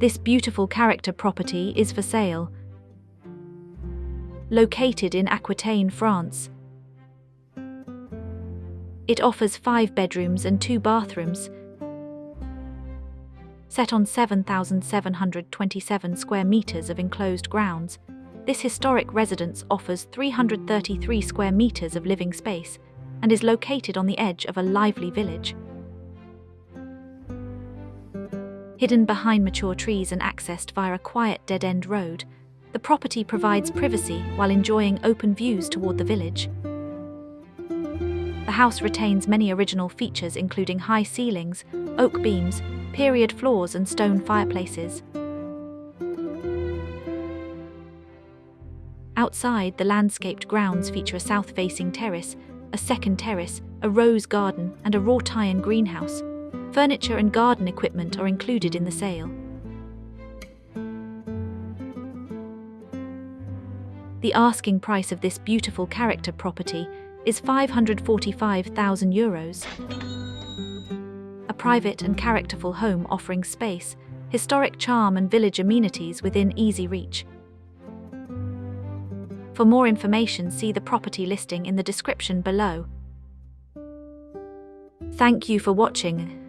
This beautiful character property is for sale. Located in Aquitaine, France. It offers 5 bedrooms and 2 bathrooms. Set on 7,727 square meters of enclosed grounds, this historic residence offers 333 square meters of living space and is located on the edge of a lively village. Hidden behind mature trees and accessed via a quiet dead-end road, the property provides privacy while enjoying open views toward the village. The house retains many original features including high ceilings, oak beams, period floors and stone fireplaces. Outside, the landscaped grounds feature a south-facing terrace, a second terrace, a rose garden and a wrought iron greenhouse. Furniture and garden equipment are included in the sale. The asking price of this beautiful character property is €545,000. A private and characterful home offering space, historic charm and village amenities within easy reach. For more information, see the property listing in the description below. Thank you for watching.